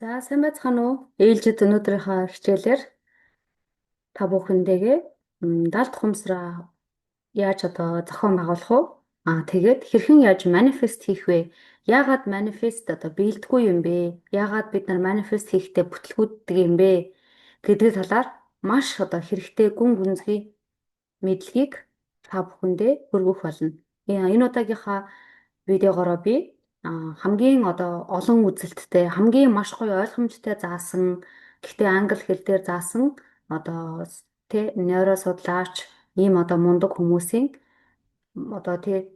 За сайн байцгаана уу? Ээлжид өнөөдрийнхөө хичээлээр та бүхэндээ далд хумсраа яаж зохион байгуулах вэ? Тэгээд хэрхэн яаж манифест хийх вэ? Яагаад манифест биелдэггүй юм бэ? Яагаад бид нар манифест хийхдээ бүтлгүүддэг юм бэ? Гэдэг талаар маш хэрэгтэй гүн гүнзгий мэдлэгийг та бүхэндээ хүргэх болно. Энэ удаагийнхаа видеогоороо би хамгийн олон үзэлттэй, хамгийн маш гоё ойлгомжтой заасан, гэхдээ англи хэл дээр заасан одоо нейросудлаач ийм мундаг хүмүүсийн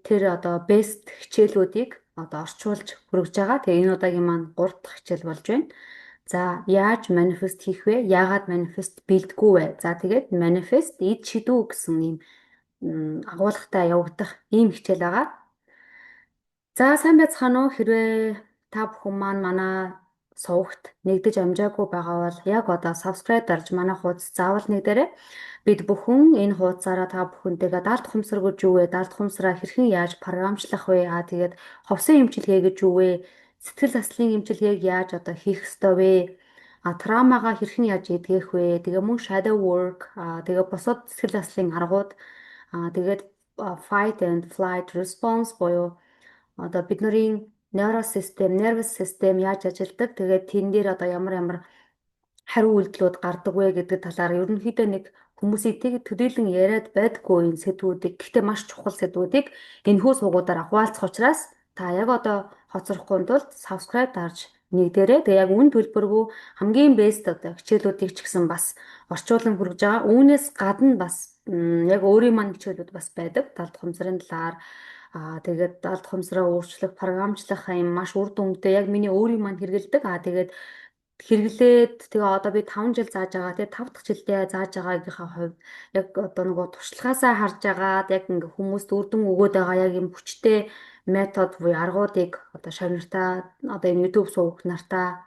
тэр бест хичээлүүдийг орчуулж хүргэж байгаа. Тэгээ энэ удаагийн маань 3 дахь хичээл болж байна. За яаж манифест хийх вэ? Яагаад манифест бэлдэггүй вэ? За тэгээд манифест эд шидүү гэсэн ийм агуулгатай явагдах ийм хичээл байгаа. За сайн байцгаана уу? Хэрвээ та бүхэн манай сувагт нэгдэж амжаагүй байгаа бол яг subscribe дарж манай хуудас заавал нэгдээрэй. Бид бүхэн энэ хуудасаараа та бүхэнтэйгээ далд хумсар гэж юу вэ? Далд хумсраа хэрхэн яаж програмчлах вэ? Тэгээд ховсын эмчилгээ гэж юу вэ? Сэтгэл заслын эмчилгээг яаж хийх ёстой вэ? Травмагаа хэрхэн яаж эдгэх вэ? Тэгээ мөн shadow work, тэгээ бусад сэтгэл заслын аргууд, тэгээд fight and flight response буюу бидний nervous system яаж ажилладаг, тэгээд тэн дээр ямар хариу үйлдэлүүд гардаг вэ гэдэг талаар ерөнхийдөө нэг хүмүүсийг төдийлөн яриад байдаггүй энэ сэдвүүдийг. Гэхдээ маш чухал сэдвүүдийг энэхүү суугуудаар хуваалцах учраас та яг хоцрохгүй тулд subscribe дарж нэгдээрэй. Тэгээ яг үн төлбөргүй хамгийн best хичээлүүдийг ч гэсэн бас орчуулан хүргэж байгаа. Үүнээс гадна бас яг өөрийн маань хичээлүүд бас байдаг. Далд хумсрын талаар тэгээд далд хумсраа өөрчлөх, програмчлах юм маш үр дүнтэй яг миний өөрийн маань хэрэгэлдэг. Тэгээд хэрэглээд тэгээ би 5 жил зааж байгаа. Тэгээ 5 дахь жилдээ зааж байгаагийнхаа хувьд яг нөгөө туршлагаасаа харж агаад яг ингээ хүмүүст үр дүн өгөөд байгаа яг юм хүчтэй метод буюу аргуудыг шавнартаа энэ YouTube суугч нартаа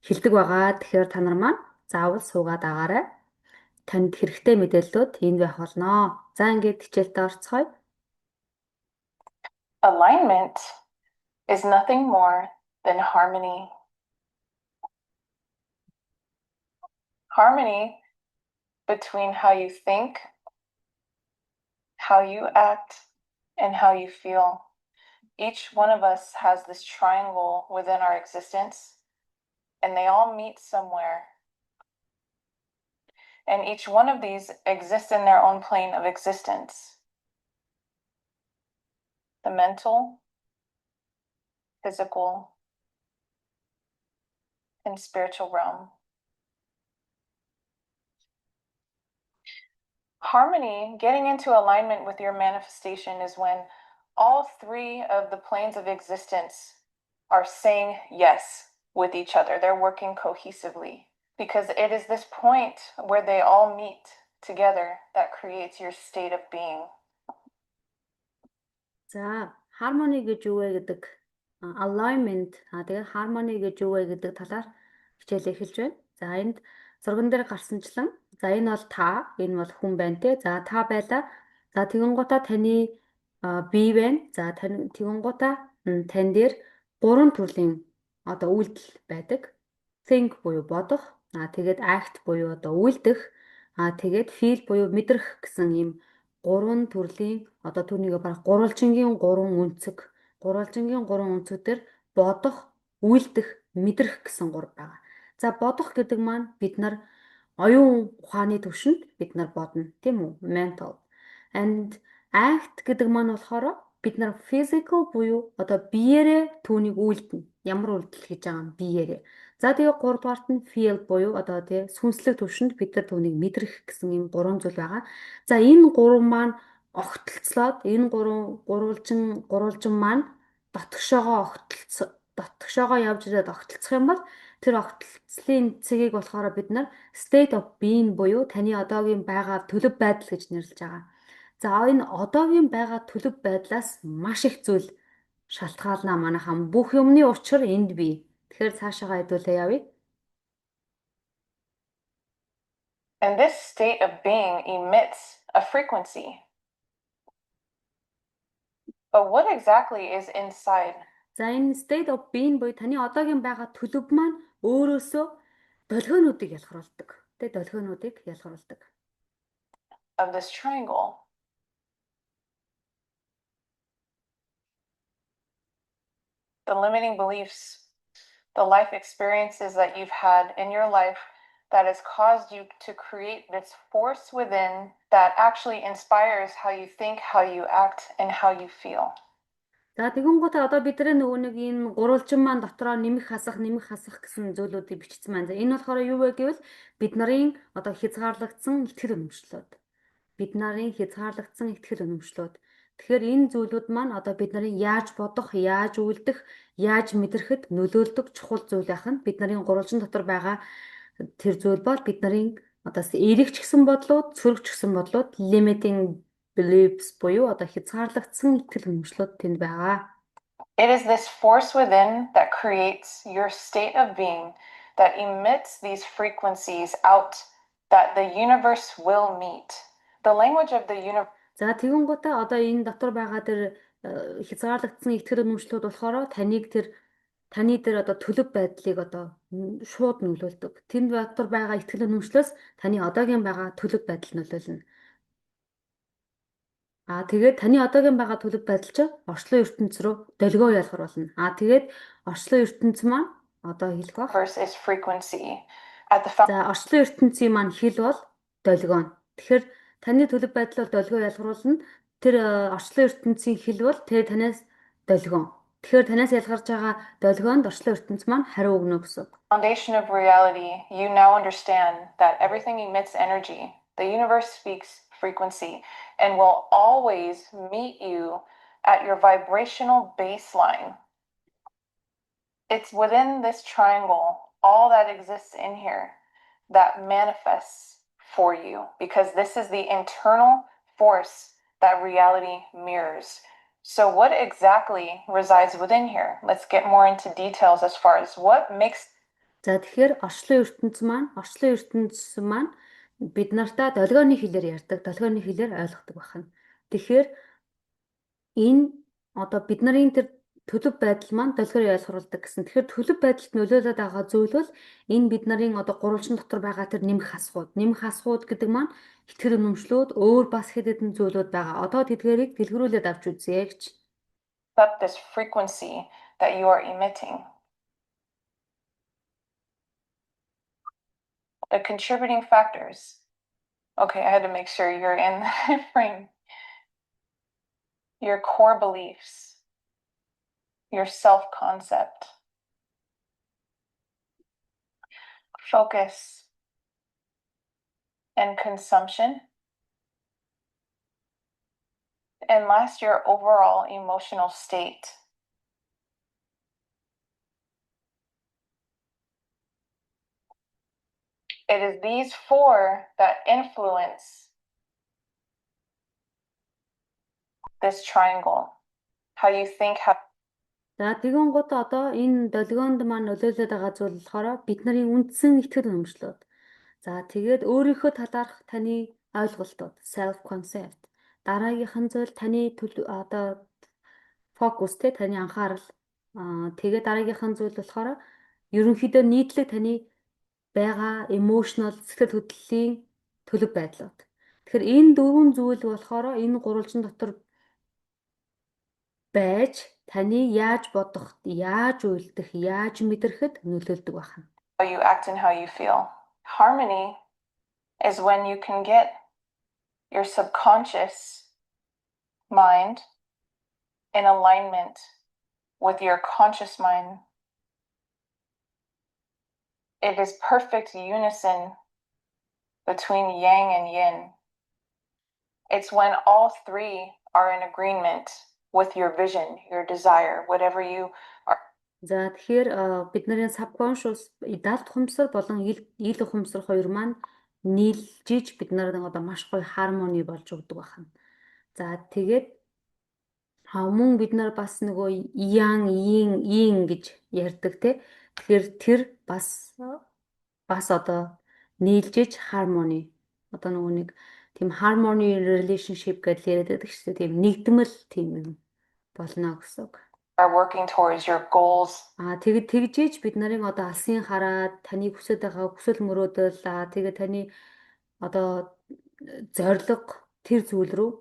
хэлдэг байгаа. Тэгэхээр та нар маань заавал суугаад агаарай. Танд хэрэгтэй мэдээллүүд энд байх болно. За ингээд хичээлдээ орцгоё. Alignment is nothing more than harmony. Harmony between how you think, how you act, and how you feel. Each one of us has this triangle within our existence, and they all meet somewhere. And each one of these exists in their own plane of existence. The mental, physical, and spiritual realm. Harmony, getting into alignment with your manifestation, is when all three of the planes of existence are saying yes with each other. They're working cohesively, because it is this point where they all meet together that creates your state of being. За, harmony гэж юу вэ гэдэг alignment тэгээд harmony гэж юу вэ гэдэг талаар хичээл эхэлж байна. За, энд зурган дээр гарсанчлан за энэ бол та, энэ бол хүн байна те. За, та байлаа. За, тэгэнгуутаа таны бие байна. За, тэгэнгуутаа тань дээр 3 төрлийн үйлдэл байдаг. Think буюу бодох, тэгээд act буюу үйлдэх, тэгээд feel буюу мэдрэх гэсэн ийм 3 төрлийн түүнийг барах гурвалжингийн 3 үнцэг. Гурвалжингийн 3 үнцгүүдээр бодох, үйлдэх, мэдрэх гэсэн 3 байгаа. За бодох гэдэг маань бид нар оюун ухааны түвшинд бид нар бодно, тийм үү? Mental. And act гэдэг маань болохоор бид нар physical буюу биеэрээ түүнийг үйлдэнэ. Ямар үйлдэл хийж байгаа юм биеэрээ. За тэгээ 3 дугаарт нь feel буюу сүнслэг түвшинд бид нар түүнийг мэдрэх гэсэн ийм 3 зүйл байгаа. За энэ 3 маань огтлцлоод энэ 3 гурвалжин маань дотгошоогоо явж ирээд огтлцох юм бол тэр огтлцлын цэгийг болохоор бид нар state of being буюу таны одоогийн байгаа төлөв байдал гэж нэрлэж байгаа. За энэ одоогийн байгаа төлөв байдлаас маш их зүйл шалтгаална манайхан бүх юмны учир энд бий. Тэгэхээр цаашаага хэдүүлээ явъя. And this state of being emits a frequency. But what exactly is inside? За энэ state of being буюу таны одоогийн байгаа төлөв маань өөрөөсөө долгионуудыг ялгаруулдаг. Тэ долгионуудыг ялгаруулдаг. Of this triangle. The limiting beliefs, the life experiences that you've had in your life that has caused you to create this force within that actually inspires how you think, how you act, and how you feel. За тэгэнгүүтээ одоо бидний нөгөө нэг энэ гурвалжин маань дотроо нэмэх хасах гэсэн зүйлүүдийг бичсэн байна. Энэ болохоор юу вэ гэвэл бид нарын одоо хязгаарлагдсан итгэл үнэмшлүүд. Бид нарын хязгаарлагдсан итгэл үнэмшлүүд. Тэгэхээр энэ зүйлүүд маань одоо бид нарын яаж бодох, яаж үйлдэх, яаж мэдрэхэд нөлөөлдөг чухал зүйл байх нь бид нарын гурвалжин дотор байгаа тэр зүйл бол бид нарын одоо эргэж гисэн бодлууд, цөрөгч гисэн бодлууд, limiting beliefs буюу одоо хязгаарлагдсан итгэл үнэмшлүүд тэнд байгаа. It is this force within that creates your state of being that emits these frequencies out that the universe will meet. The language of the universe. За тэгэнгүүтээ одоо энэ дотор байгаа тэр хязгаарлагдсан итгэл үнэмшлүүд болохоор таны дээр одоо төлөв байдлыг одоо шууд нөлөөлдөг. Тэнд дотор байгаа итгэл үнэмшлээс таны одоогийн байгаа төлөв байдал нөлөөлнө. Тэгээд таны одоогийн байгаа төлөв байдал чинь орчлон ертөнц рүү долгио ялгаруулна. Тэгээд орчлон ертөнц маань одоо хэлэх баг. Is frequency. За орчлон ертөнцийн маань хэл бол долгио. Тэгэхээр таны төлөв байдал бол долгио ялгаруулна. Тэр орчлон ертөнцийн хэл бол тэр танаас долгио. Тэгэхээр танаас ялгарч байгаа долгионд орчлон ертөнц маань хариу өгнө гэсэн. Foundation of reality, you now understand that everything emits energy. The universe speaks frequency and will always meet you at your vibrational baseline. It's within this triangle, all that exists in here, that manifests for you, because this is the internal force that reality mirrors. So what exactly resides within here? Let's get more into details as far as what makes. За тэгэхээр орчлон ертөнц маань бид нартай долгионы хэлээр ярьдаг, долгионы хэлээр ойлгодог байна. Тэгэхээр энэ одоо бид нарын тэр төлөв байдал маань долгиор ялгаруулдаг гэсэн. Тэгэхээр төлөв байдалд нөлөөлөд байгаа зүйл бол энэ бид нарын одоо гурвалжин дотор байгаа тэр нэмэх хасгууд гэдэг маань итгэл үнэмшлүүд өөр бас хэд хэдэн зүйлүүд байгаа. Одоо тэдгээрийг дэлгэрүүлээд авч үзье гэж. This frequency that you are emitting. The contributing factors. Okay, I had to make sure you're in the frame. Your core beliefs, your self-concept, focus, and consumption. And last, your overall emotional state. It is these four that influence this triangle. How you think, how. За тэгэн гот одоо энэ долгионд маань нөлөөлөд байгаа зүйл болохоор бид нарын үндсэн итгэл үнэмшлүүд. За тэгээд өөрийнхөө талаарх таны ойлголтууд, self concept. Дараагийнхан зүйл таны одоо фокус те таны анхаарал. Тэгээд дараагийнхан зүйл болохоор ерөнхийдөө нийтлэг таны байгаа emotional сэтгэл хөдлөлийн төлөв байдлууд. Тэгэхээр энэ дөрвөн зүйл болохоор энэ гурвалжин дотор байж таны яаж бодох, яаж үйлдэх, яаж мэдрэхэд нөлөөлдөг байна. How you act and how you feel. Harmony is when you can get your subconscious mind in alignment with your conscious mind. It is perfect unison between yang and yin. It's when all three are in agreement with your vision, your desire, whatever you are. За тэгэхээр бидний subconscious далд ухамсар болон ил ухамсар хоёр маань нийлжиж бид нарыг одоо маш гоё хармони болж өгдөг байна. За тэгээд мөн бид нар бас нөгөө yang yin гэж ярьдаг те. Тэгэхээр тэр бас одоо нийлжиж harmony одоо нөгөө нэг тийм harmony relationship гэж яриад байдаг шүү дээ. Тийм нэгдмэл тийм болно гэсэн үг. are working towards your goals. тэгжээж бид нарын одоо алсын хараад таны хүсэж байгаа хүсэл мөрөөдөл тэгээд таны одоо зорилго тэр зүйл рүү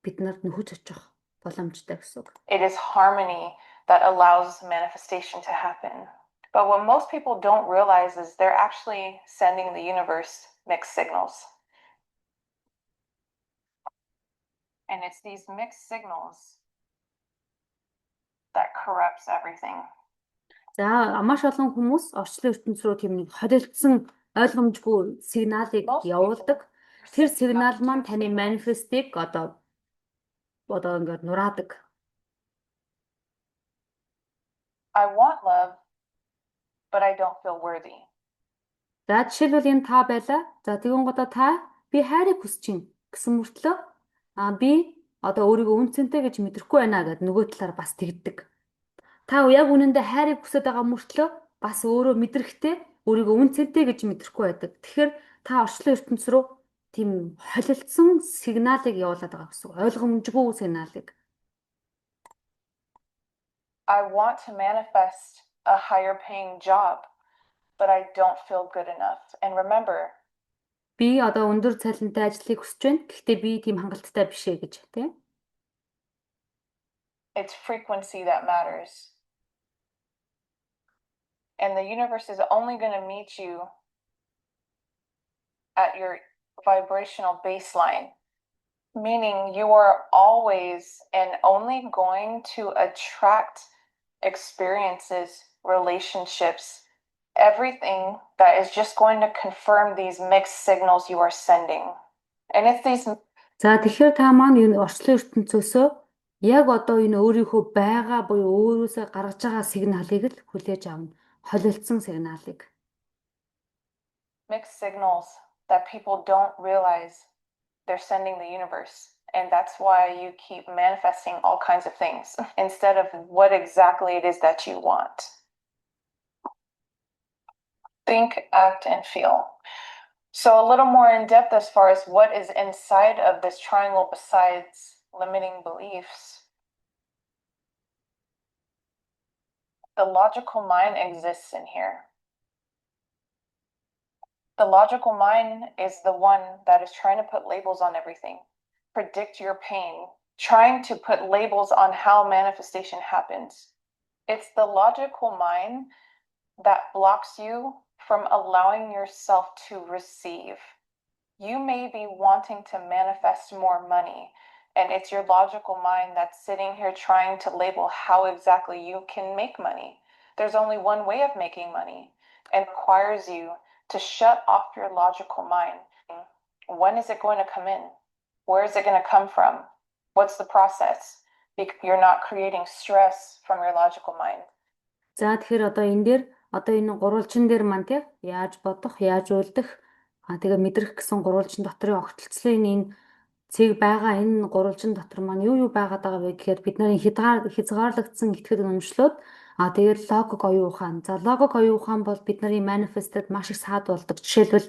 бид нарт нөхөж очих боломжтой гэсэн үг. It is harmony that allows manifestation to happen. But what most people don't realize is they're actually sending the universe mixed signals. And it's these mixed signals that corrupts everything. За маш олон хүмүүс орчлон ертөнц рүү тийм нэг холилдсон ойлгомжгүй сигналыг явуулдаг. Тэр сигнал маань таны манифестыг одоо ингээд нураадаг. I want love, but I don't feel worthy. За жишээлбэл энэ та байлаа. За тэгвэл одоо та би хайрыг хүсэж чинь гэсэн мөртлөө би одоо өөрийгөө үнцэнтэй гэж мэдрэхгүй байна гэд нөгөө талаар бас тэгдэг. Та яг үнэндээ хайрыг хүсэж байгаа мөртлөө бас өөрөө мэдрэхтэй өөрийгөө үнцэнтэй гэж мэдрэхгүй байдаг. Тэгэхээр та орчлон ертөнц рүү тийм холилдсон сигналыг явуулаад байгаа гэсэн үг. Ойлгомжгүй сигналыг. I want to manifest a higher paying job, but I don't feel good enough. And remember, би одоо өндөр цалинтай ажлыг хүсэж байна. Гэхдээ би тийм хангалттай биш ээ гэж тийм. It's frequency that matters. And the universe is only going to meet you at your vibrational baseline, meaning you are always and only going to attract experiences, relationships, everything that is just going to confirm these mixed signals you are sending. And it's these. За тэгэхээр та маань энэ орчлон ертөнцөөсөө яг одоо энэ өөрийнхөө байгаа буюу өөрөөсөө гаргаж байгаа сигналыг л хүлээж авна. Холилдсон сигналыг. Mixed signals that people don't realize they're sending the universe. And that's why you keep manifesting all kinds of things instead of what exactly it is that you want. Think, act, and feel. So a little more in depth as far as what is inside of this triangle besides limiting beliefs. The logical mind exists in here. The logical mind is the one that is trying to put labels on everything, predict your pain, trying to put labels on how manifestation happens. It's the logical mind that blocks you from allowing yourself to receive. You may be wanting to manifest more money, and it's your logical mind that's sitting here trying to label how exactly you can make money. There's only one way of making money, and requires you to shut off your logical mind. When is it going to come in? Where is it going to come from? What's the process? You're not creating stress from your logical mind. За тэгэхээр одоо энэ дээр одоо энэ гурвалжин дээр маань тий яаж бодох, яаж үйлдэх, тэгээ мэдрэх гэсэн гурвалжин дотрын огтлцлын энэ цэг байгаа энэ гурвалжин дотор маань юу байгаад байгаа вэ гэхээр бид нарын хязгаарлагдсан итгэл үнэмшлүүд тэгээд логик оюун ухаан. За логик оюун ухаан бол бид нарын манифестэд маш их саад болдог. Жишээлбэл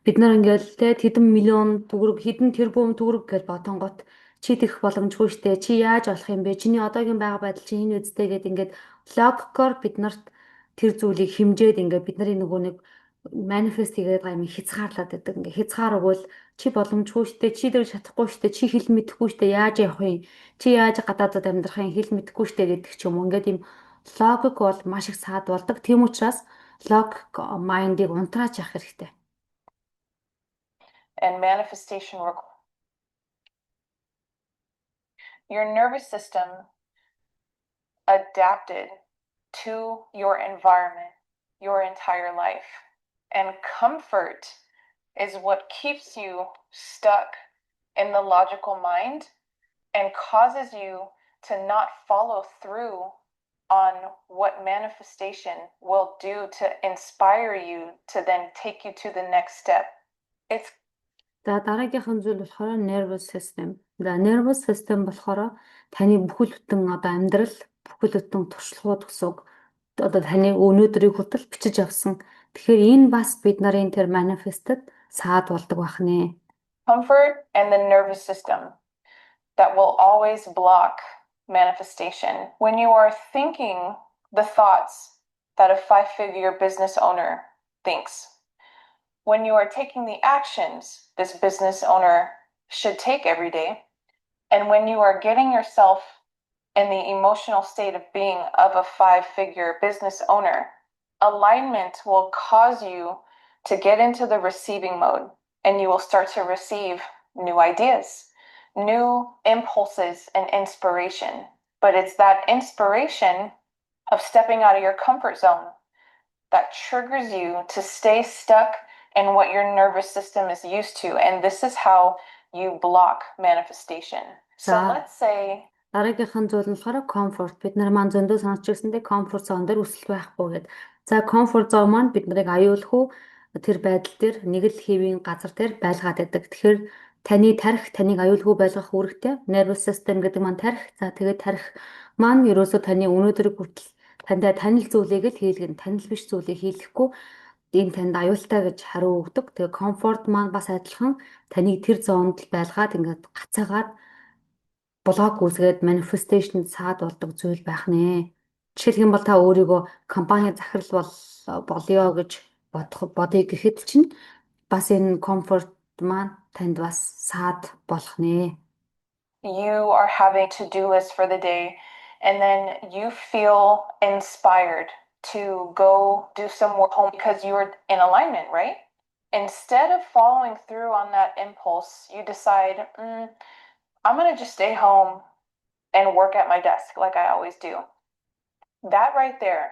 бид нар ингээл тий хэдэн миллион төгрөг, хэдэн тэрбум төгрөг гэж бодонгот чи тэгэх боломжгүй штэ. Чи яаж болох юм бэ? Чиний одоогийн байга байдал чи энэ үстэй гэд ингээд логикоор бид нарт тэр зүйлийг хэмжээд ингээд бид нарын нөгөө нэг манифест хийгээд байгаа юм хязгаарлаад байдаг. Ингээд хязгаар өгвөл чи боломжгүй штэ, чи дэр чадахгүй штэ, чи хэл мэдэхгүй штэ, яаж явах вэ? Чи яаж гадаадд амьдрах юм, хэл мэдэхгүй штэ гэдэг ч юм уу. Ингээд юм логик бол маш их саад болдог. Тийм учраас логик майндыг унтрааж явах хэрэгтэй. And manifestation work. Your nervous system adapted to your environment your entire life. And comfort is what keeps you stuck in the logical mind and causes you to not follow through on what manifestation will do to inspire you to then take you to the next step. It's За дараагийнхан зүйл болохоор nervous system. За nervous system болохоор таны бүхэл бүтэн одоо амьдрал, бүхэл бүтэн туршлагууд гэсэн үг. Одоо таны өнөөдрийг хүртэл бичиж авсан. Тэгэхээр энэ бас бид нарын тэр манифестэд саад болдог байх нэ. Comfort and the nervous system that will always block manifestation. When you are thinking the thoughts that a 5-figure business owner thinks, when you are taking the actions this business owner should take every day, and when you are getting yourself in the emotional state of being of a 5-figure business owner, alignment will cause you to get into the receiving mode, and you will start to receive new ideas, new impulses, and inspiration. But it's that inspiration of stepping out of your comfort zone that triggers you to stay stuck in what your nervous system is used to. And this is how you block manifestation. So За. let's say Дараагийнхан зүйл нь болохоор comfort. Бид нар маань зөндөө сонсч ирсэндээ comfort zone дээр өсөлт байхгүй гэдэг. За comfort zone маань бид нарыг аюулх уу тэр байдал дээр нэг л хэвийн газар дээр байлгаад байдаг. Тэгэхээр таны тарих таныг аюулгүй байлгах үүрэгтэй. Nervous system гэдэг маань тарих. За тэгээд тарих маань ерөөсөө таны өнөөдрийг хүртэл тандаа танил зүйлийг л хийлгэн, танил биш зүйлийг хийлгэхгүй энэ танд аюултай гэж хариу өгдөг. Тэгээ comfort маань бас адилхан таныг тэр зоонд л байлгаад ингээд гацаагаад блок үүсгээд manifestation саад болдог зүйл байх нэ. Жишээлх юм бол та өөрийгөө компани захирал болёо гэж бодъё гэхэд чинь бас энэ comfort маань танд бас саад болох нэ. You are having a to-do list for the day, and then you feel inspired to go do some work home because you're in alignment, right? Instead of following through on that impulse, you decide, I'm going to just stay home and work at my desk like I always do. That right there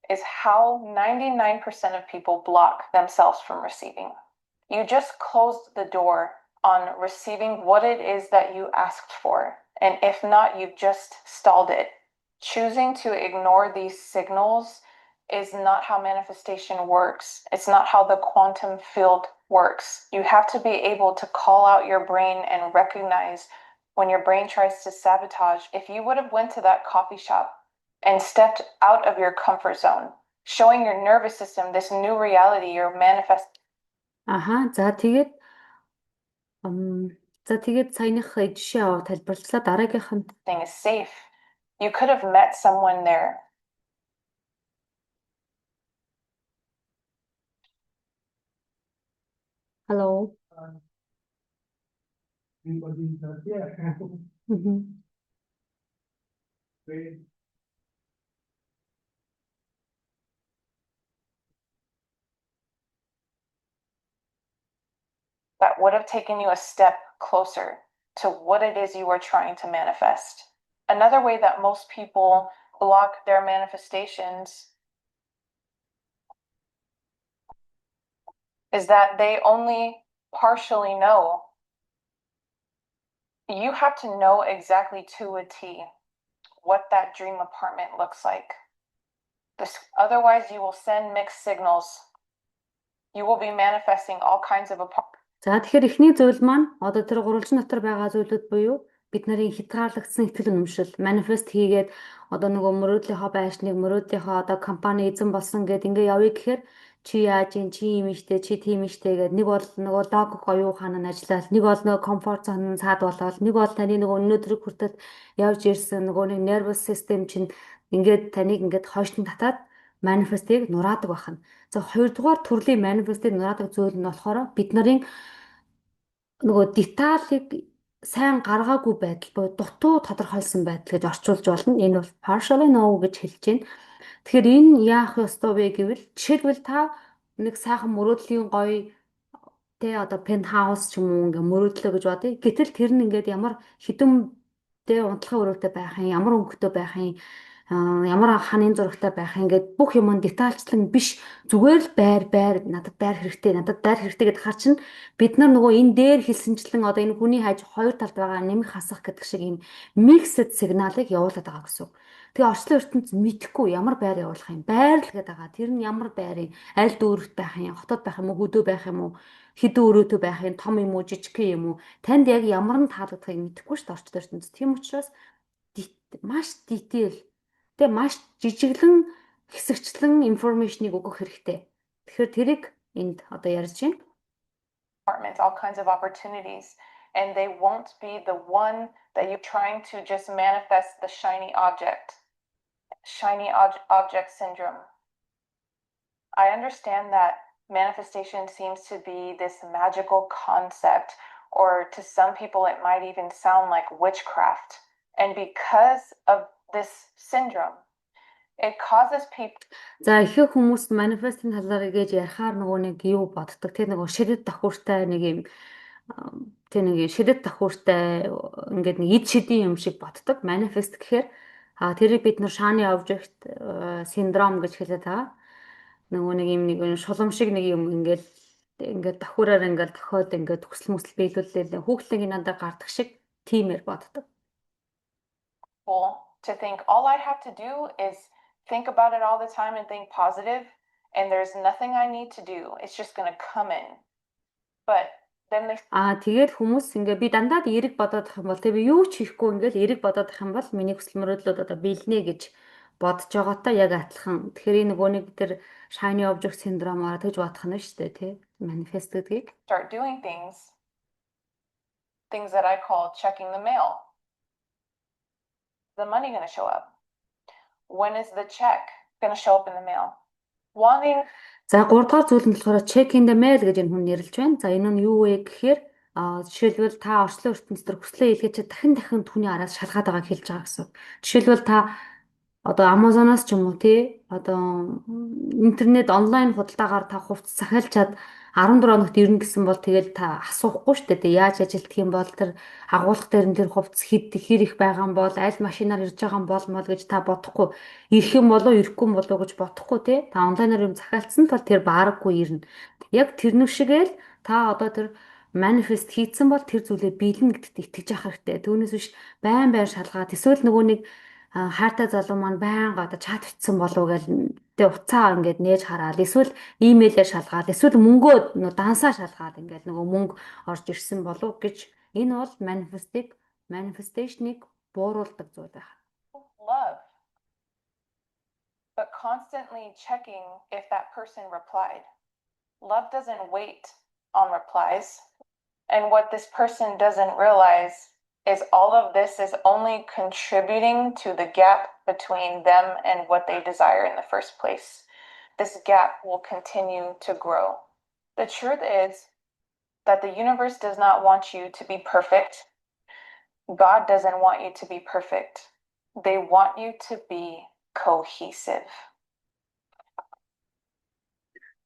is how 99% of people block themselves from receiving. You just closed the door on receiving what it is that you asked for. And if not, you've just stalled it. Choosing to ignore these signals is not how manifestation works. It's not how the quantum field works. You have to be able to call out your brain and recognize when your brain tries to sabotage. If you would have went to that coffee shop and stepped out of your comfort zone, showing your nervous system this new reality you're manifesting. За тэгээд саяных жишээ аваад тайлбарлалаа. Дараагийнх нь is safe. You could have met someone there. Hello. That would have taken you a step closer to what it is you are trying to manifest. Another way that most people block their manifestations is that they only partially know. You have to know exactly to a T what that dream apartment looks like. Otherwise, you will send mixed signals. You will be manifesting all kinds of apartments. За тэгэхээр эхний зүйл маань одоо тэр гурвалжин дотор байгаа зүйлүүд буюу бид нарын хязгаарлагдсан итгэл үнэмшил манифест хийгээд одоо нөгөө мөрөөдлийнхөө байшныг мөрөөдлийнхөө одоо компани эзэн болсон гэд ингээ явъя гэхээр чи яаж ин чи юм штэ чи тийм штэ гэд нэг бол нөгөө логик оюу хаан нь ажиллаад нэг бол нөгөө комфорт зон нь цаад болоод нэг бол таны нөгөө өнөөдрийг хүртэл явж ирсэн нөгөө нэг nervous system чинь ингээд таныг ингээд хойшлон татаад манифестыг нураадаг байна. За хоёрдугаар төрлийн манифестыг нураадаг зүйл нь болохоор бид нарын нөгөө деталийг сайн гаргаагүй байдал буюу дутуу тодорхойлсон байдал гэж орчуулж болно. Энэ бол partially know гэж хэлж байна. Тэгэхээр энэ яах ёстой вэ гэвэл жишээлбэл та нэг сайхан мөрөөдлийн гоё одоо пентхаус ч юм уу ингээ мөрөөдлөө гэж бодъё. Гэтэл тэр нь ингээд ямар хідэмтэй унтлагын өрөөтэй байх юм, ямар өнгөтэй байх юм, ямар ханын зурагтай байх ингээд бүх юм детальчлан биш зүгээр л байр надад байр хэрэгтэй гэдэг хар чинь бид нар нөгөө энэ дээр хэлсэнчлэн одоо энэ хүний хаж хоёр талд байгаа нэмэх хасах гэдэг шиг юм миксэд сигналыг явуулаад байгаа гэсэн. Тэгээ орчлон ертөнц мэдхгүй ямар байр явуулах юм. Байр л гэдэг байгаа. Тэр нь ямар байр юм? Аль дүүрэгт байх юм? Хотод байх юм уу? Хөдөө байх юм уу? Хэдэн өрөөтэй байх юм? Том юм уу? Жижигхэн юм уу? Танд яг ямар нь таалагдахыг мэдэхгүй шүү дээ орчлон ертөнц. Тийм учраас маш detail тэгээ маш жижиглэн хэсэгчлэн информашныг өгөх хэрэгтэй. Тэгэхээр тэрийг энд одоо ярьж байна. All kinds of opportunities. and they won't be the one that you're trying to just manifest the shiny object syndrome. I understand that manifestation seems to be this magical concept, or to some people it might even sound like witchcraft. And because of this syndrome, it causes people. За ихэнх хүмүүс манифестийн талаар гэж ярихаар нөгөө нэг юу боддог. Тэ нөгөө шидэт тохиуртай нэг юм тэ нэг шидэт тохиуртай ингээд нэг ид шидийн юм шиг боддог. Манифест гэхээр тэрийг бид нар shiny object syndrome гэж хэлээд байгаа. Нөгөө нэг юм нэг шулам шиг нэг юм ингээд тохиураар ингээд тохиод ингээд хүсэл мүсэл биелүүлээ хүүхлэн кинонд гардаг шиг тиймэр боддог. To think all I have to do is think about it all the time and think positive, and there's nothing I need to do. It's just going to come in. But then they тэгээд хүмүүс ингээ би дандаа эерэг бодоод ах юм бол би юу ч хийхгүй ингээл эерэг бодоод ах юм бол миний хүсэл мөрөөдлүүд одоо биелнэ гэж бодож байгаатай яг адилхан. Тэгэхээр энэ нөгөө нэг тэр shiny object syndrome-аар тэгж бодох нь шүү дээ, тий? Manifest гэдгийг. Start doing things that I call checking the mail. The money going to show up? When is the check going to show up in the mail? Wanting. За 3 дахь зүйл нь болохоор check in the mail гэж энэ хүн нэрлэж байна. За энэ нь юу вэ гэхээр жишээлбэл та орчлон ертөнцийн дээр хүслээ илгээч дахин түүний араас шалгаад байгааг хэлж байгаа гэсэн. Жишээлбэл та одоо Amazon-аас ч юм уу тий одоо интернет онлайн худалдаагаар та хувцас захиалчаад 14 хоногт ирнэ гэсэн бол тэгэл та асуухгүй шүү дээ. Яаж ажилтдаг юм бол тэр агуулга дээр нь тэр хувцас хэр их байгаа юм бол аль машинаар ирж байгаа юм болмол гэж та бодохгүй. Ирэх юм болоо ирэхгүй юм болоо гэж бодохгүй тий. Та онлайнаар юм захиалцсан бол тэр баараггүй ирнэ. Яг тэрнүү шигээл та одоо тэр манифест хийцэн бол тэр зүйлээ биелнэ гэдэгт итгэж явах хэрэгтэй. Түүнээс биш байн шалгаад эсвэл нөгөө нэг хайртай залуу маань байнга одоо чат бичсэн болов гэж тэгээ уцаа ингээд нээж хараад эсвэл имэйлээр шалгаад эсвэл мөнгөө дансаа шалгаад ингээд нөгөө мөнгө орж ирсэн болов гэж энэ бол manifestation-ыг бууруулдаг зүйл байна. Love, but constantly checking if that person replied. Love doesn't wait on replies, and what this person doesn't realize is all of this is only contributing to the gap between them and what they desire in the first place. This gap will continue to grow. The truth is that the universe does not want you to be perfect. God doesn't want you to be perfect. They want you to be cohesive.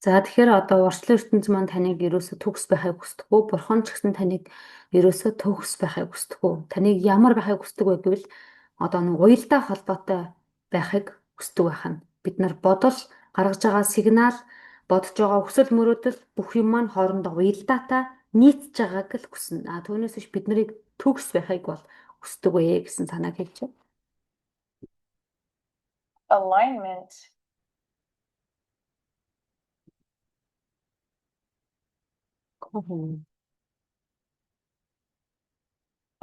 За тэгэхээр одоо урчлын ертөнц маань таныг ерөөсө төгс байхыг хүсдэггүй. Бурхан ч гэсэн таныг ерөөсө төгс байхыг хүсдэггүй. Таныг ямар байхыг хүсдэг вэ гэвэл одоо нэг уялдаа холбоотой байхыг хүсдэг байхна. Бид нар бодол гаргаж байгаа сигнал, бодож байгаа хүсэл мөрөөдөл бүх юм маань хоорондоо уялдаатай нийцж байгааг л хүснэ. Түүнээс биш бид нарыг төгс байхыг бол хүсдэг вэ гэсэн санааг хэлж байна. Alignment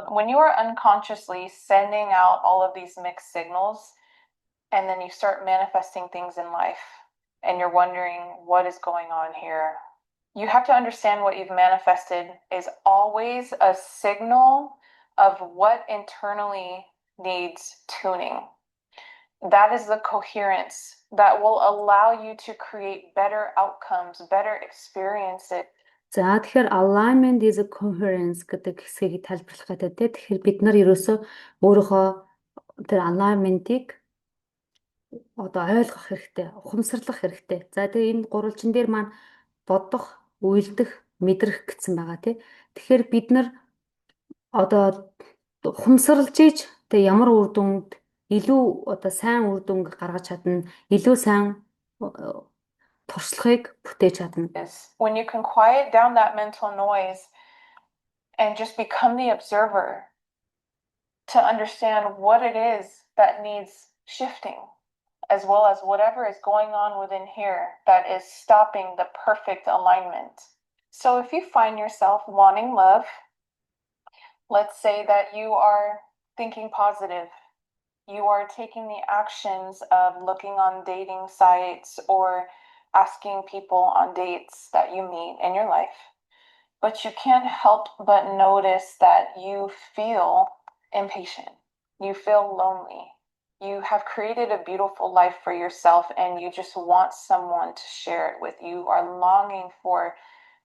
when you are unconsciously sending out all of these mixed signals, and then you start manifesting things in life, and you're wondering what is going on here, you have to understand what you've manifested is always a signal of what internally needs tuning. That is the coherence that will allow you to create better outcomes, better experiences. За тэгэхээр alignment is a coherence гэдэг хэсгийг тайлбарлах гэдэг тийм. Тэгэхээр бид нар ерөөсөө өөрийнхөө тэр alignment-ыг одоо ойлгох хэрэгтэй, ухамсарлах хэрэгтэй. За тэгээ энэ гурвалжин дээр маань бодох, үйлдэх, мэдрэх гэсэн байгаа тийм. Тэгэхээр бид нар одоо ухамсарлж ийж тэгээ ямар үр дүнд илүү одоо сайн үр дүнг гаргаж чадна, илүү сайн туршлагыг бүтээж чадна. When you can quiet down that mental noise and just become the observer to understand what it is that needs shifting, as well as whatever is going on within here that is stopping the perfect alignment. So if you find yourself wanting love, let's say that you are thinking positive, you are taking the actions of looking on dating sites or asking people on dates that you meet in your life, But you can't help but notice that you feel impatient. You feel lonely. You have created a beautiful life for yourself and you just want someone to share it with. You are longing for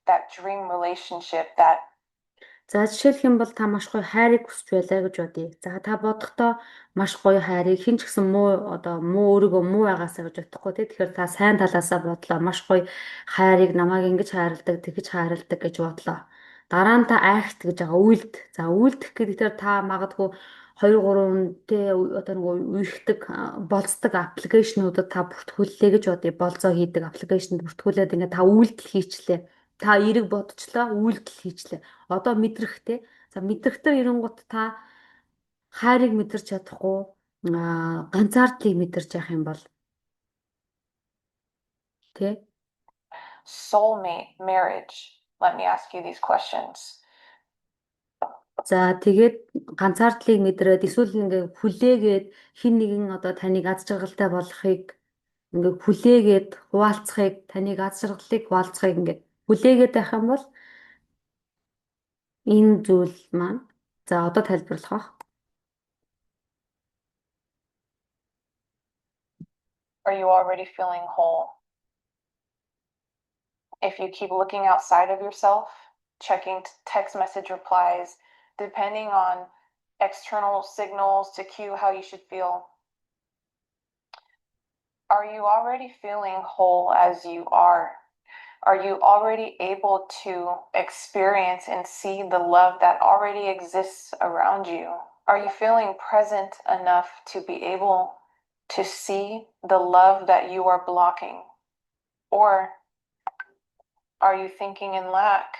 that dream relationship that За жишээлх юм бол та маш гоё хайрыг хүсч байлаа гэж бодъё. За та бодохдоо маш гоё хайрыг хэн ч гэсэн муу өөрийгөө муу байгаасаа гэж бодохгүй тий. Тэгэхээр та сайн талаасаа бодлоо. Маш гоё хайрыг намайг ингэж хайрладаг, тэгэж хайрладаг гэж бодлоо. Дараа нь та айхт гэж байгаа үйлд. За үйлдэх гэхээр та магадгүй 2 3 тий нөгөө үерхдэг болцдог аппликейшнуудад та бүртгүүллээ гэж бодъё. Болцоо хийдэг аппликейшнд бүртгүүлээд ингээд та үйлдэл хийчлээ. Та эерэг бодчихлоо, үйлдэл хийчлээ. Одоо мэдрэхтэй. За мэдрэхтэр ирэнгут та хайрыг мэдэрч чадахгүй ганцаардлыг мэдэрч явах юм бол тий. soulmate marriage. Let me ask you these questions. За тэгээд ганцаардлыг мэдрээд эсвэл ингээ хүлээгээд хин нэгэн одоо таныг аз жаргалтай болохыг ингээ хүлээгээд хуваалцахыг таныг аз жаргалыг хуваалцахыг ингээ хүлээгээд байх юм бол энэ зүйл маань за одоо тайлбарлах аа. Are you already feeling whole? If you keep looking outside of yourself, checking text message replies, depending on external signals to cue how you should feel, are you already feeling whole as you are? Are you already able to experience and see the love that already exists around you? Are you feeling present enough to be able to see the love that you are blocking? Or are you thinking in lack?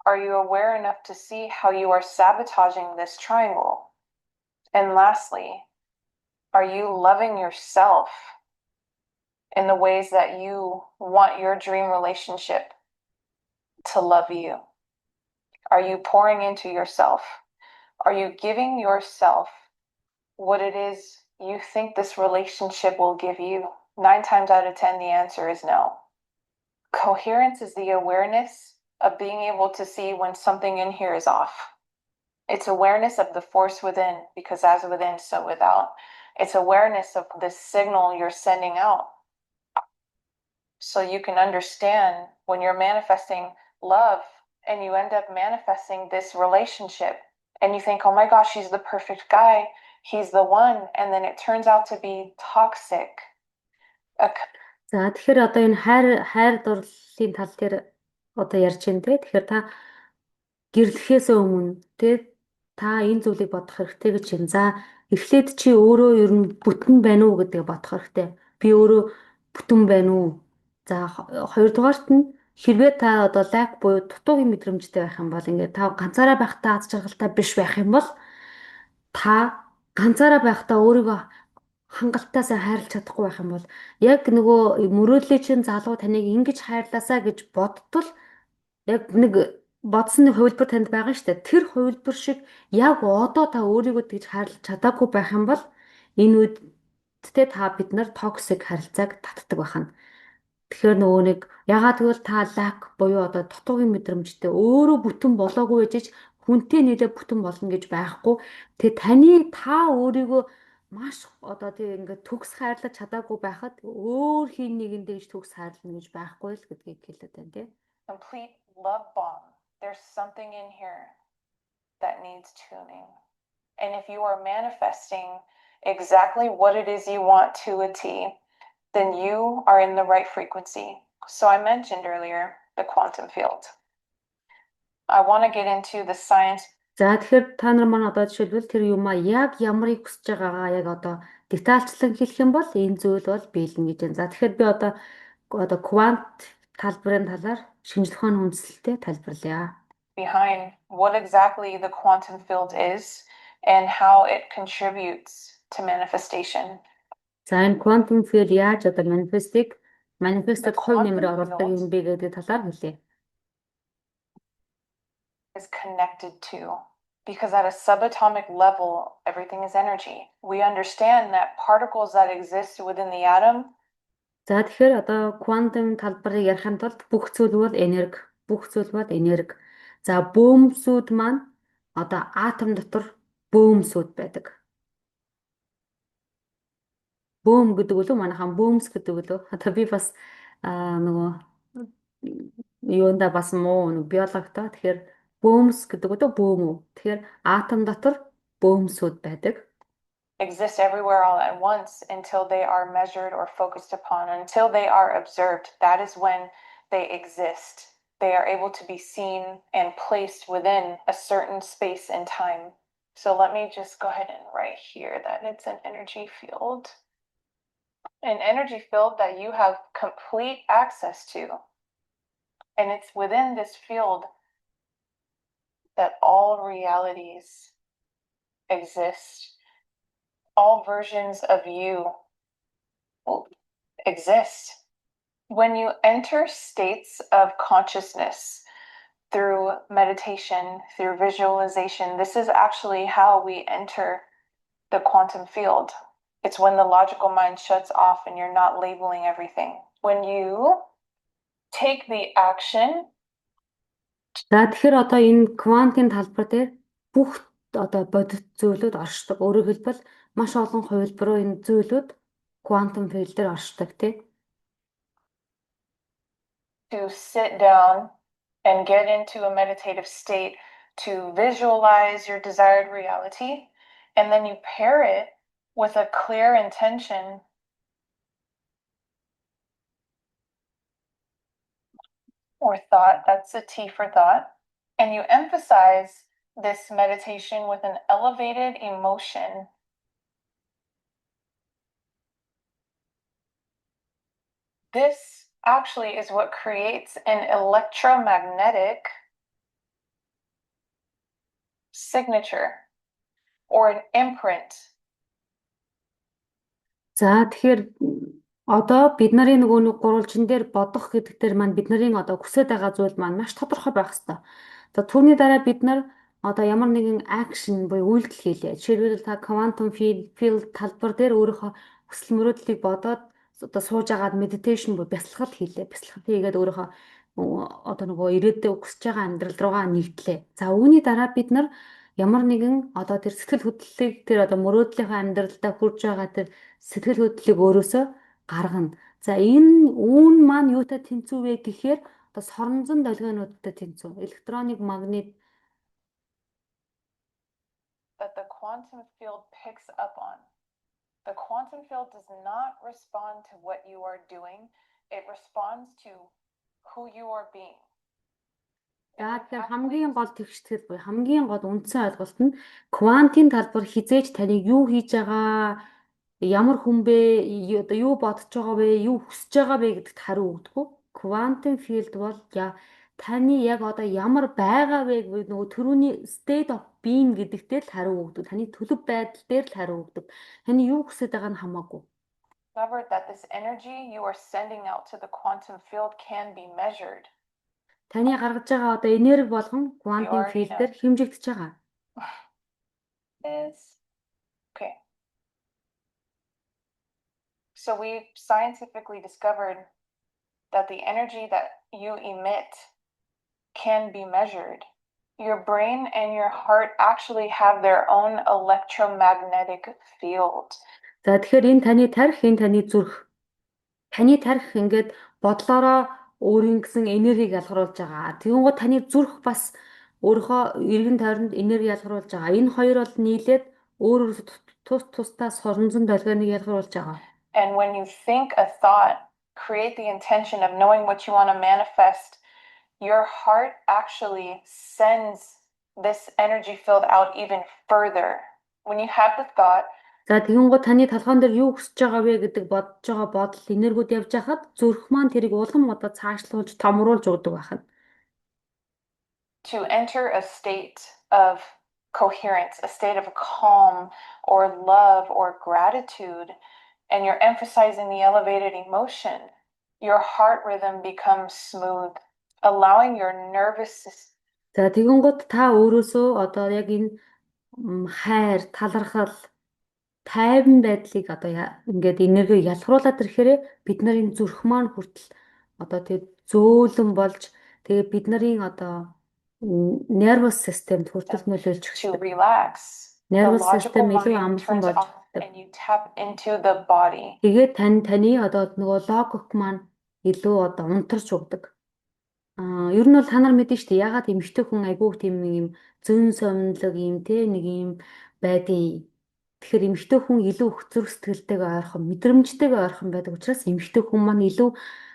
Are you aware enough to see how you are sabotaging this triangle? And lastly, are you loving yourself in the ways that you want your dream relationship to love you? Are you pouring into yourself? Are you giving yourself what it is you think this relationship will give you? 9 times out of 10, the answer is no. Coherence is the awareness of being able to see when something in here is off. It's awareness of the force within, because as within, so without. It's awareness of the signal you're sending out. So you can understand when you're manifesting love and you end up manifesting this relationship and you think, oh my gosh, he's the perfect guy. He's the one. And then it turns out to be toxic. За тэгэхээр одоо энэ хайр дурлалын тал дээр одоо ярьж байна те. Тэгэхээр та гэрлэхээс өмнө те та энэ зүйлийг бодох хэрэгтэй гэж байна. За эхлээд чи өөрөө ер нь бүтэн байна уу гэдгийг бодох хэрэгтэй. Би өөрөө бүтэн байна уу? За хоёрдугаарт нь хэрвээ та одоо лайк буюу дутуугийн мэдрэмжтэй байх юм бол ингээд та ганцаараа байхдаа аз жаргалтай биш байх юм бол та ганцаараа байхдаа өөрийгөө хангалттай сайн хайрлах чадахгүй байх юм бол яг нөгөө мөрөөдлийн чинь залуу таныг ингэж хайрлаасаа гэж бодтол яг нэг бодсон нэг хувилбар танд байгаа шүү дээ. Тэр хувилбар шиг яг одоо та өөрийгөө тэгж хайрлах чадаагүй байх юм бол энэ үедтэй та бид нар токсик харилцааг татдаг байна. Тэгэхээр нөгөө нэг ягаад гэвэл та лак буюу одоо дутуугийн мэдрэмжтэй өөрөө бүтэн болоогүй байж хүнтэй нийлээ бүтэн болно гэж байхгүй. Тэгээ та өөрийгөө маш одоо тийм ингээд төгс хайрлаж чадаагүй байхад өөр хин нэгэндээ гэж төгс хайрлана гэж байхгүй л гэдгийг хэлээд байна тий. Complete love bomb. There's something in here that needs tuning. And if you are manifesting exactly what it is you want to a T, then you are in the right frequency. So I mentioned earlier the quantum field. I want to get into the science. За тэгэхээр та нар маань одоо жишээлбэл тэр юмаа яг ямарыг хүсэж байгаагаа яг одоо детальчлан хэлэх юм бол энэ зүйл бол биелнэ гэж байна. За тэгэхээр би одоо квант талбарын талаар шинжлэх ухааны үндслэлтэй тайлбарлая. Behind what exactly the quantum field is and how it contributes to manifestation. За энэ quantum field яаж одоо манифестад хувь нэмэр оруулдаг юм бэ гэдэг талаар хэлье. Is connected to, because at a subatomic level everything is energy. We understand that particles that exist within the atom. За тэгэхээр одоо quantum талбарыг ярихын тулд бүх зүйл бол энерги, бүх зүйл бол энерги. За бөөмсүүд маань одоо атом дотор бөөмсүүд байдаг. Бөөм гэдэг үлээ манайхан бөөмс гэдэг үлээ. Одоо би бас нөгөө юунда бас муу нэг биологтой. Тэгэхээр бөөмс гэдэг үлээ бөөм үү. Тэгэхээр атом дотор бөөмсүүд байдаг. Exist everywhere all at once until they are measured or focused upon, until they are observed. That is when they exist. They are able to be seen and placed within a certain space and time. So let me just go ahead and write here that it's an energy field. An energy field that you have complete access to. And it's within this field that all realities exist. All versions of you will exist. When you enter states of consciousness through meditation, through visualization, this is actually how we enter the quantum field. It's when the logical mind shuts off and you're not labeling everything. When you take the action. За тэгэхээр одоо энэ квантын талбар дээр бүх одоо бодит зүйлүүд оршдог. Өөрөөр хэлбэл маш олон хувилбар руу энэ зүйлүүд квантум филд дээр оршдог тий. To sit down and get into a meditative state to visualize your desired reality, and then you pair it with a clear intention or thought, that's a T for thought, and you emphasize this meditation with an elevated emotion. This actually is what creates an electromagnetic signature or an imprint. За тэгэхээр одоо бид нарын нөгөө нэг гурвалжин дээр бодох гэдэг дээр маань бид нарын одоо хүсэж байгаа зүйл маань маш тодорхой байх хэрэгтэй. За түүний дараа бид нар одоо ямар нэгэн акшн буюу үйлдэл хийлээ. Жишээлбэл та quantum field талбар дээр өөрийнхөө хүсэл мөрөөдлийг бодоод одоо сууж агаад meditation буюу бясалгал хийлээ. Бясалгал хийгээд өөрийнхөө одоо нөгөө ирээдүйд хүсэж байгаа амьдрал руугаа нэгдлээ. За үүний дараа бид нар ямар нэгэн одоо тэр сэтгэл хөдлөлийг тэр одоо мөрөөдлийнхөө амьдралдаа хүрж байгаа тэр сэтгэл хөдлөлийг өөрөөсөө гаргана. За энэ үүн маань юутай тэнцүү вэ гэхээр одоо соронзон долгионуудтай тэнцүү. Электроник магнит that the quantum field picks up on. The quantum field does not respond to what you are doing. It responds to who you are being. За тэгэхээр хамгийн гол тэгштгэл буюу хамгийн гол үндсэн ойлголт нь квантын талбар хизээж таныг юу хийж байгаа, ямар хүн бэ, одоо юу бодож байгаа вэ, юу хүсэж байгаа вэ гэдэгт хариу өгдөг. Квантын филд бол таны яг одоо ямар байгаа вэ гэдэг нөгөө төрөний state of being гэдэгтээ л хариу өгдөг. Таны төлөв байдал дээр л хариу өгдөг. Таны юу хүсэж байгаа нь хамаагүй. Discover that this energy you are sending out to the quantum field can be measured. Таны гаргаж байгаа одоо энерги болгон квантын филд дээр хэмжигдэж байгаа. Okay. So we scientifically discovered that the energy that you emit can be measured. Your brain and your heart actually have their own electromagnetic field. За тэгэхээр энэ таны тарих, энэ таны зүрх. Таны тарих ингээд бодлороо өөрийн гэсэн энергийг ялгаруулж байгаа. Тэгвэл гоо таны зүрх бас өөрийнхөө эргэн тойронд энерги ялгаруулж байгаа. Энэ хоёр бол нийлээд өөр тусдаа соронзон долгионыг ялгаруулж байгаа. And when you think a thought, create the intention of knowing what you want to manifest, your heart actually sends this energy field out even further. When you have the thought, за тэгэн гоо таны толгоон дээр юу хүсэж байгаа вэ гэдэг бодож байгаа бодол энергиуд явж хахад зүрх маань тэрийг улам одоо цаашлуулж томруулж өгдөг байна. To enter a state of coherence, a state of calm or love or gratitude, and you're emphasizing the elevated emotion, your heart rhythm becomes smooth, allowing your nervous system. За тэгэн гот та өөрөөсөө одоо яг энэ хайр, талархал, тайван байдлыг одоо ингээд энерги ялгаруулад ирэхээр бид нарын зүрх маань хүртэл одоо тэг зөөлөн болж Тэгээ бид нарын одоо nervous system хүртэл нөлөөлж to өгдөг. relax. The Nervous logical system илүү mind амархан turns болж off чаддаг. and you tap into the body. Тэгээд таны одоо нөгөө логик маань илүү одоо унтарч өгдөг. Ер нь бол та нар мэдэн шүү дээ. Ягаад эмэгтэй хүн айгүй тийм нэг юм зөн совинлог юм те нэг юм байдیں۔ Тэгэхээр эмэгтэй хүн илүү их зүрх сэтгэлтэйгээ ойрхон, мэдрэмжтэйгээ ойрхон байдаг учраас эмэгтэй хүн маань илүү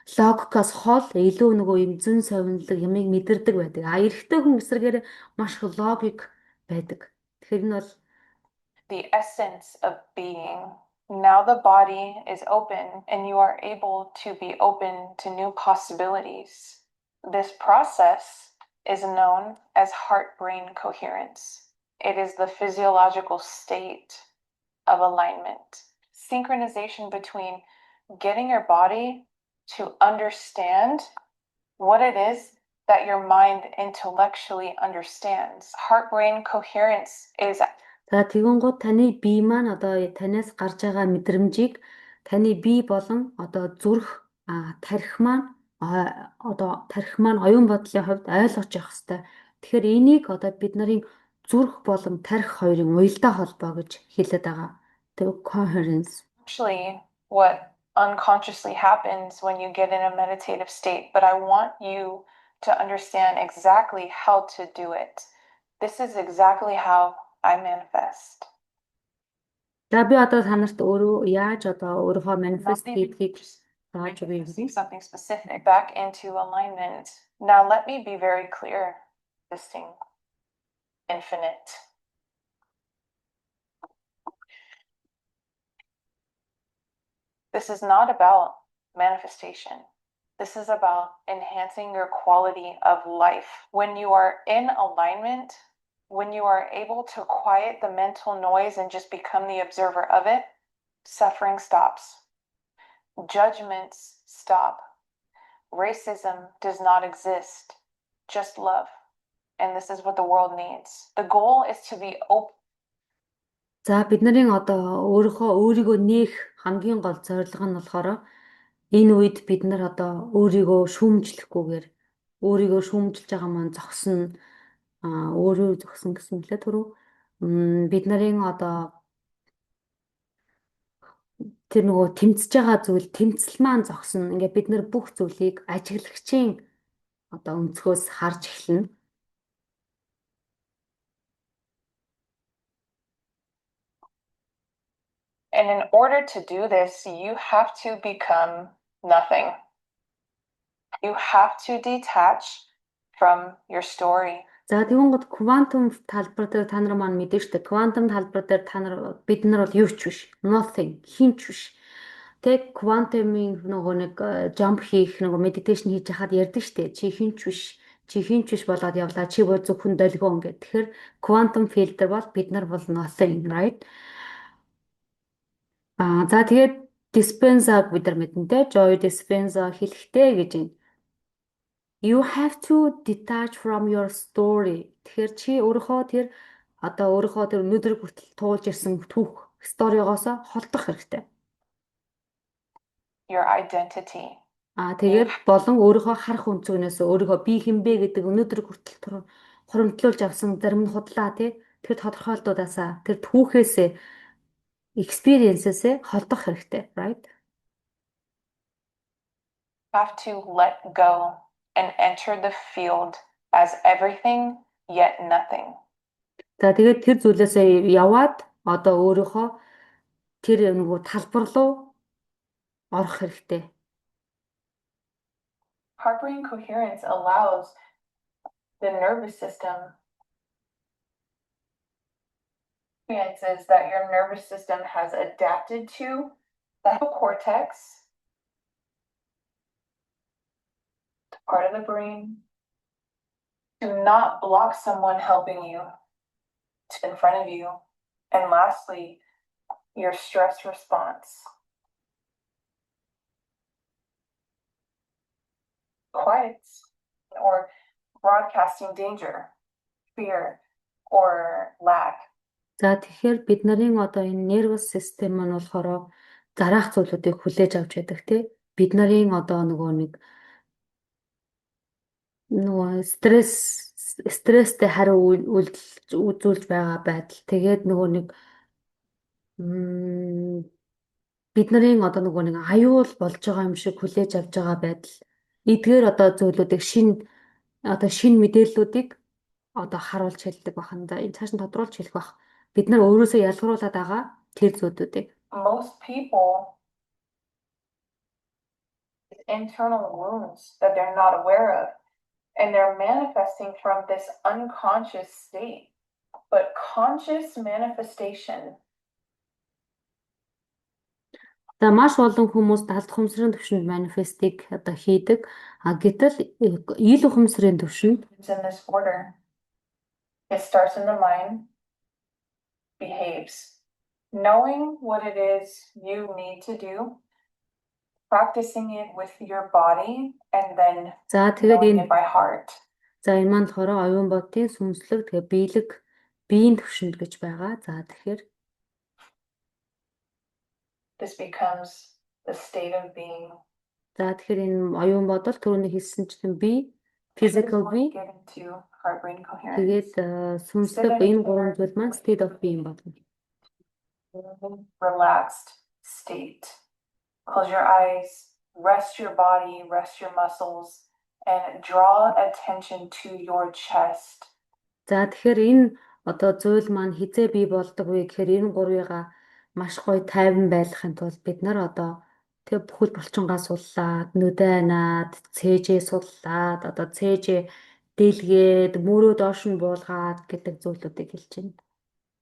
логикоос хол илүү нөгөө юм зөн совинлог ямыг мэдэрдэг байдаг. Эрэгтэй хүн эсрэгээр маш их логик байдаг. Тэгэхээр энэ бол the essence of being. Now the body is open and you are able to be open to new possibilities. This process is known as heart-brain coherence. It is the physiological state of alignment. Synchronization between getting your body to understand what it is that your mind intellectually understands. Heart-brain coherence is за тэгэнгუთ таны бие маань одоо танаас гарч байгаа мэдрэмжийг таны бие болон одоо зүрх тархи маань одоо тархи маань оюун бодлын хувьд ойлгож явах хэрэгтэй. Тэгэхээр энийг одоо бид нарын зүрх болон тархи хоёрын уялдаа холбоо гэж хэлээд байгаа. The coherence. Actually what unconsciously happens when you get in a meditative state, but I want you to understand exactly how to do it. This is exactly how I manifest. За би одоо танарт өөрөө яаж одоо өөрийнхөө манифест хийдгийг зааж өгье. Something specific back into alignment. Now let me be very clear. This thing infinite. This is not about manifestation. This is about enhancing your quality of life. When you are in alignment, when you are able to quiet the mental noise and just become the observer of it, suffering stops. Judgments stop. Racism does not exist, just love. And this is what the world needs. The goal is to be open. За бид нарын одоо өөрийгөө нээх хамгийн гол зорилго нь болохоор энэ үед бид нар одоо өөрийгөө шүүмжлэхгүйгээр өөрийгөө шүүмжилж байгаа маань зогсно. Өөрөө зогсно гэсэн хэлээ түрүү. Бид нарын одоо тэр нөгөө тэмцэж байгаа зүйл тэмцэл маань зогсно. Ингээ бид нар бүх зүйлийг ажиглагчийн одоо өнцгөөс харж эхэлнэ. And in order to do this, you have to become nothing. You have to detach from your story. За тэгэнгუთ квантум талбар дээр та нар маань мэдэн штэ. Квантум талбар дээр бид нар бол юу ч биш. Nothing, хинч биш. Тэг квантумын нөгөө нэг jump хийх нөгөө meditation хийж хахад ярьдаг штэ. Чи хинч биш. Чи хинч биш болоод явлаа. Чи бол зөвхөн долгион гэх. Тэгэхээр квантум фильтр бол бид нар бол nothing, right? За тэгээд Dispenza бид нар мэднэ. Joy Dispenza хэлэхдээ гэж байна. You have to detach from your story. Тэгэхээр чи өөрийнхөө тэр өнөөдөр хүртэл туулж ирсэн түүх сторигоос холдох хэрэгтэй. Your identity. Тэгээд болон өөрийнхөө харах өнцгөөс өөрийгөө би хинбэ гэдэг өнөөдөр хүртэл хуримтлуулж авсан зарим нь худлаа тий. Тэр тодорхойлолтуудаасаа тэр түүхээсээ experience-ээсээ холдох хэрэгтэй, right? Have to let go and enter the field as everything yet nothing. За тэгээд тэр зүйлээсээ яваад одоо өөрийнхөө тэр нөгөө талбар руу орох хэрэгтэй. Heart-brain coherence allows the nervous system experiences that your nervous system has adapted to, the cortex, part of the brain. Do not block someone helping you in front of you. And lastly, your stress response. Quiets or broadcasting danger, fear, or lack. За тэгэхээр бид нарын одоо энэ nervous system маань болохоор зарах зүйлүүдийг хүлээж авч яадаг тий. Бид нарын одоо нөгөө нэг нөгөө стресстэй хариу үзүүлж байгаа байдал. Тэгээд нөгөө нэг м, бидний одоо нөгөө нэг аюул болж байгаа юм шиг хүлээж авч байгаа байдал. Эдгээр одоо зүйлүүдийг шин мэдээллүүдийг одоо харуулж хэлдэг бахан. За энэ цааш нь тодруулж хэлэх бах. Бид нар өөрөөсөө ялгаруулад байгаа тэр зүйлүүдийг. Most people internal wounds that they're not aware of, and they're manifesting from this unconscious state. But conscious manifestation За маш олон хүмүүс далд ухамсарын түвшинд манифестыг одоо хийдэг. Гэтэл ил ухамсарын түвшинд is in this order. It starts in the mind, behaves. Knowing what it is you need to do, practicing it with your body, and then за тэгээд knowing энэ it by heart. за энэ маань болохоор оюун бодгийн сүнслэг тэгээ биеийн түвшинд гэж байгаа. За тэгэхээр This becomes the state of being. за тэгэхээр энэ оюун бодол түрүүний хэлсэнчлэн бие, physical bee, Get into heart-brain coherence. тэгээд сүнслэг энэ гурван зүйл маань state of being болно. Relaxed state. Close your eyes, rest your body, rest your muscles, and draw attention to your chest. За тэгэхээр энэ одоо зүйл маань хизээ бий болдог вэ гэхээр энэ гурвыгаа маш гоё тайван байлгахын тулд бид нар одоо тэг бүхэл булчингаас суллаад, нүдэ анаад, цээжээ суллаад, одоо цээжээ дэлгээд, мөрөө доош нь буулгаад гэдэг зүйлүүдийг хэлж байна.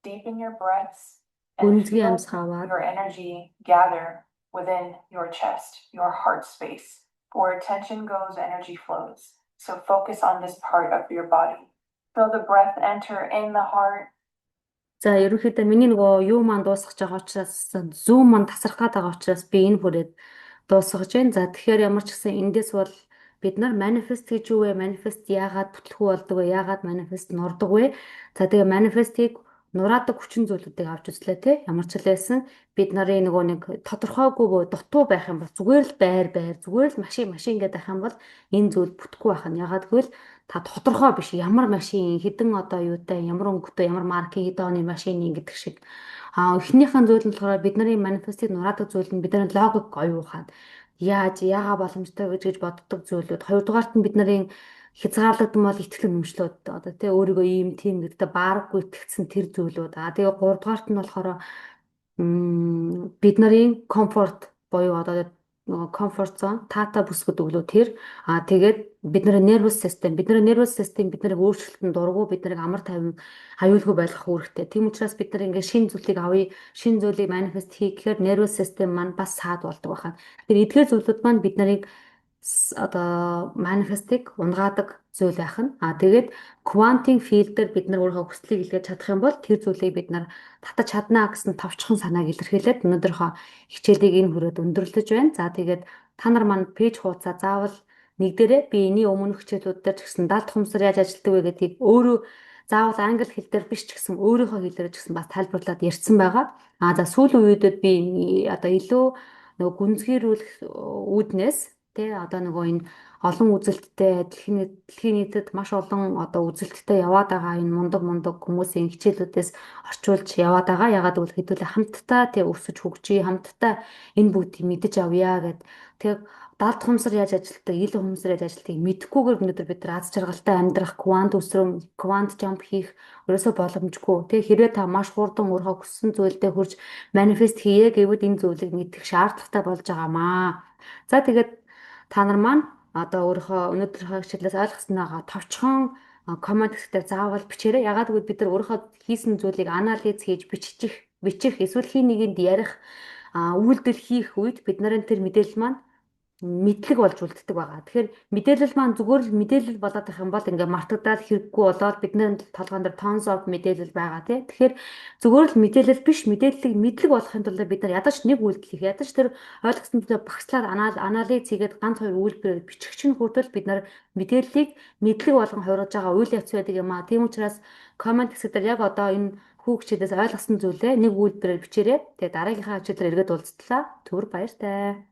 Deepen your breaths and Гүнзгий feel амс хаваад your energy gather within your chest, your heart space. Where attention goes, energy flows. So focus on this part of your body. Feel the breath enter in the heart. за ерөнхийдөө миний нөгөө юу маань дуусгаж байгаа учраас зүүн маань тасрах гээд байгаа учраас би энэ хүрээд дуусгаж байна. За тэгэхээр ямар ч гэсэн эндээс бол бид нар манифест гэж юу вэ? Манифест яагаад бүтлэхүү болдог вэ? Яагаад манифест нурдаг вэ? За тэгээ манифестийг нураадаг хүчин зүйлүүдийг авч үзлээ те. Ямар ч хэлсэн бид нарын нөгөө нэг тодорхойгүй дутуу байх юм бол зүгээр л байр зүгээр л машин гэдэг байх юм бол энэ зүйл бүтэхгүй байх нь. Ягаад гэвэл та тодорхой биш ямар машин хэдэн одоо юутай ямар өнгөтэй ямар маркийн хэдэн оны машин гэдэг шиг. Эхнийхэн зүйл нь болохоор бидний манифестыг нураадаг зүйл нь бидний логик оюухад яага боломжтой гэж боддог зүйлүүд. Хоёрдугаарт нь бидний хязгаарлагдсан бол итгэл үнэмшлүүд одоо тий өөрийгөө ийм тийм гэдэгт баарахгүй итгэцэн тэр зүйлүүд. Тэгээ гуравдугаарт нь болохоор бид нарын комфорт буюу одоо нөгөө комфорт зон таата бүсгүүд өглөө тэр тэгээд бидний нервус систем биднийг өөрчлөлтөнд дургу биднийг амар тайван аюулгүй байлгах үүрэгтэй. Тийм учраас бид нар ингээд шин зүйлийг авъя, шин зүйлийг манифест хийх гэхээр нервус систем маань бас саад болдог байхаа. Тэгэхээр эдгээр зүйлүүд маань бид нарыг одоо манифестыг унгаадаг зүйл байх нь. Тэгээд квантын филдээр бид нар өөрийнхөө хүслийг илгээж чадах юм бол тэр зүйлийг бид нар татаж чаднаа гэсэн товчхон санааг илэрхийлээд өнөөдрийнхөө хичээлийг энэ хүрээд өндөрлөж байна. За тэгээд та нар маань пэйж хуудасаа заавал нэгдээрээ би энэний өмнөх хичээлүүд дээр ч гэсэн даалт хумсар яаж ажилладаг вэ гэдгийг өөрөө заавал англи хэл дээр биш ч гэсэн өөрийнхөө хэлээр ч гэсэн бас тайлбарлаад ярьсан байгаа. За сүүлийн үеүүдэд би одоо илүү нөгөө гүнзгийрүүлэх үүднээс тий одоо нөгөө энэ олон үзэлттэй дэлхийн нийтэд маш олон одоо үзэлттэй яваад байгаа энэ мундаг хүмүүсийн хичээлүүдээс орчуулж яваад байгаа. Ягаад гэвэл хэдүүлээ хамтдаа тий өсөж хөгжиж хамтдаа энэ бүгдийг мэдэж авъя гэд тэг даалт хумсар яаж ажилтдаг, ил хумсар яаж ажилтдаг мэдэхгүйгээр өнөөдөр бид нар аз жаргалтай амьдрах, квант жамп хийх ерөөсөө боломжгүй. Тэг хэрвээ та маш хурдан өөрийнхөө хүссэн зүйлдээ хүрч манифест хийе гэвэл энэ зүйлийг мэдэх шаардлагатай болж байгаамаа. За тэгээд та нар маань одоо өөрийнхөө өнөөдрийнхөө хичээлээс ойлгосон байгаа товчхон коммент хэсгээр заавал бичээрэй. Ягаад гэвэл бид нар өөрийнхөө хийсэн зүйлийг анализ хийж бичих эсвэл хин нэгэнд ярих үйлдэл хийх үед бид нарын тэр мэдээлэл маань мэдлэг болж үлддэг байгаа. Тэгэхээр мэдээлэл маань зүгээр л мэдээлэл болоод байх юм бол ингээ мартагдаад хэрэггүй болоод бидний толгойн дээр tons of мэдээлэл байгаа тий. Тэгэхээр зүгээр л мэдээлэл биш мэдээллийг мэдлэг болгохын тулд бид нар ядаж нэг үйлдэл хийх, ядаж тэр ойлгосон зүйлээ багслаад анализ хийгээд ганц хоёр үйлдэлээр бичих чинь хүртэл бид нар мэдээллийг мэдлэг болгон хувиргаж байгаа үйл явц байдаг юм аа. Тийм учраас коммент хэсгээр яг одоо энэ хүүхчдээс ойлгосон зүйлээ нэг үйлдэлээр бичээрэй. Тэгээ дараагийнхаа хичээлээр эргээд уулзтлаа. Түр баяртай.